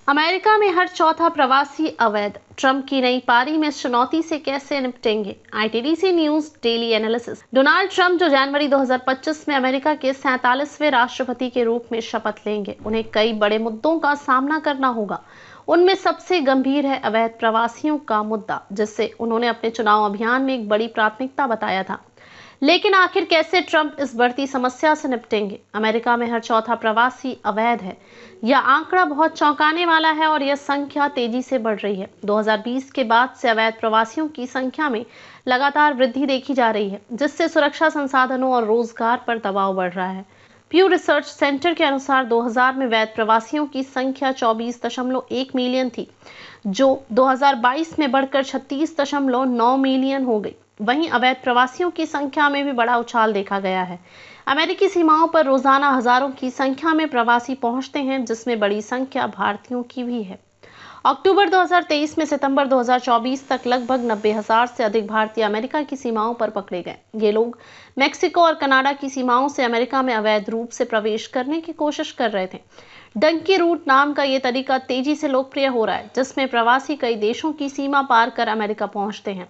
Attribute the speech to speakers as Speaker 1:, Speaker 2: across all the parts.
Speaker 1: America में हर चौथा प्रवासी अवैध। ट्रंप की नई पारी में इस चुनौती से कैसे निपटेंगे? ITDC news daily analysis. Donald Trump जो जनवरी 2025 में अमेरिका के 47वें राष्ट्रपति के रूप में शपथ लेंगे, उन्हें कई बड़े मुद्दों का सामना करना होगा। उनमें सबसे गंभीर है अवैध प्रवासियों का मुद्दा, जिससे उन्होंने अपने चुनाव अभियान में एक बड़ी प्राथमिकता बताया था। लेकिन आखिर कैसे ट्रंप इस बढ़ती समस्या से निपटेंगे? अमेरिका में हर चौथा प्रवासी अवैध है। यह आंकड़ा बहुत चौंकाने वाला है और यह संख्या तेजी से बढ़ रही है। 2020 के बाद से अवैध प्रवासियों की संख्या में लगातार वृद्धि देखी जा रही है, जिससे सुरक्षा संसाधनों और रोजगार पर दबाव बढ़ रहा है। प्यू रिसर्च सेंटर के अनुसार 2000 में वैध प्रवासियों की संख्या 24.1 मिलियन थी, जो 2022 में बढ़कर 36.9 मिलियन हो गई। वहीं अवैध प्रवासियों की संख्या में भी बड़ा उछाल देखा गया है। अमेरिकी सीमाओं पर रोजाना हजारों की संख्या में प्रवासी पहुंचते हैं, जिसमें बड़ी संख्या भारतीयों की भी है। अक्टूबर 2023 में सितंबर 2024 तक लगभग 90,000 से अधिक भारतीय अमेरिका की सीमाओं पर पकड़े गए। ये लोग मेक्सिको और कनाडा की सीमाओं से अमेरिका में अवैध रूप से प्रवेश करने की कोशिश कर रहे थे। डंकी रूट नाम का ये तरीका तेजी से लोकप्रिय हो रहा है, जिसमें प्रवासी कई देशों की सीमा पार कर अमेरिका पहुंचते हैं।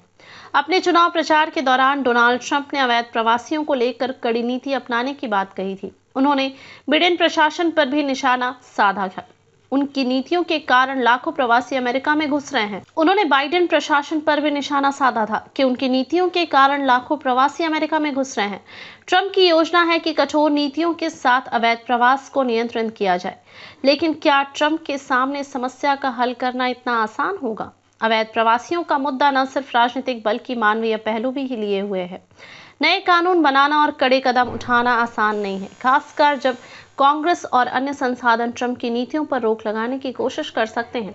Speaker 1: अपने चुनाव प्रचार के दौरान डोनाल्ड ट्रंप ने अवैध प्रवासियों को लेकर कड़ी नीति अपनाने की बात कही थी। उन्होंने बिडेन प्रशासन पर भी निशाना साधा था। उनकी नीतियों के कारण लाखों प्रवासी अमेरिका में घुस रहे हैं। उन्होंने बाइडेन प्रशासन पर भी निशाना साधा था कि उनकी नीतियों के कारण लाखों प्रवासी अमेरिका में घुस रहे हैं। ट्रंप की योजना है कि कठोर नीतियों के साथ अवैध प्रवास को नियंत्रित किया जाए। लेकिन क्या ट्रंप के सामने समस्या का हल करना इतना आसान होगा? अवैध प्रवासियों का मुद्दा न सिर्फ राजनीतिक बल्कि मानवीय पहलू भी लिए हुए है। नए कानून बनाना और कड़े कदम उठाना आसान नहीं है, खासकर जब कांग्रेस और अन्य संसाधन ट्रंप की नीतियों पर रोक लगाने की कोशिश कर सकते हैं।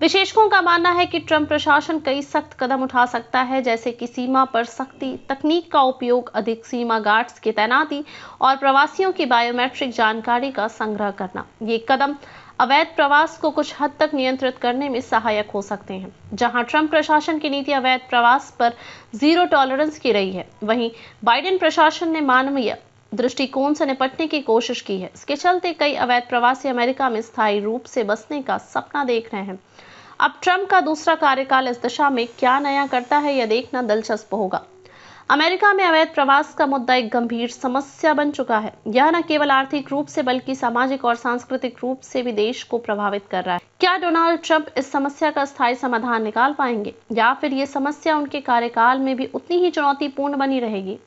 Speaker 1: विशेषज्ञों का मानना है कि ट्रंप प्रशासन कई सख्त कदम उठा सकता है, जैसे कि सीमा पर सख्ती, तकनीक का उपयोग, अधिक सीमा गार्ड्स की तैनाती और प्रवासियों की बायोमेट्रिक जानकारी का संग्रह करना। ये कदम अवैध प्रवास को कुछ हद तक नियंत्रित करने में सहायक हो सकते हैं। जहां ट्रंप प्रशासन की नीति अवैध प्रवास पर जीरो टॉलरेंस की रही है, वहीं बाइडेन प्रशासन ने मानवीय दृष्टिकोण से निपटने की कोशिश की है। इसके चलते कई अवैध प्रवासी अमेरिका में स्थायी रूप से बसने का सपना देख रहे हैं। अब ट्रंप का दूसरा कार्यकाल इस दिशा में क्या नया करता है, यह देखना दिलचस्प होगा। अमेरिका में अवैध प्रवास का मुद्दा एक गंभीर समस्या बन चुका है। यह न केवल आर्थिक रूप से बल्कि सामाजिक और सांस्कृतिक रूप से भी देश को प्रभावित कर रहा है। क्या डोनाल्ड ट्रंप इस समस्या का स्थायी समाधान निकाल पाएंगे, या फिर ये समस्या उनके कार्यकाल में भी उतनी ही चुनौतीपूर्ण बनी रहेगी?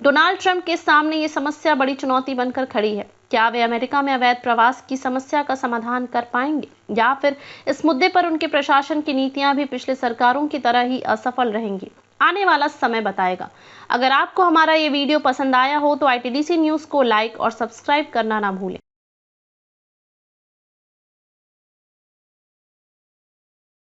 Speaker 1: डोनाल्ड ट्रंप के सामने ये समस्या बड़ी चुनौती बनकर खड़ी है। क्या वे अमेरिका में अवैध प्रवास की समस्या का समाधान कर पाएंगे, या फिर इस मुद्दे पर उनके प्रशासन की नीतियां भी पिछले सरकारों की तरह ही असफल रहेंगी? आने वाला समय बताएगा। अगर आपको हमारा ये वीडियो पसंद आया हो तो आईटीडीसी न्यूज़ को लाइक और सब्सक्राइब करना ना भूलें।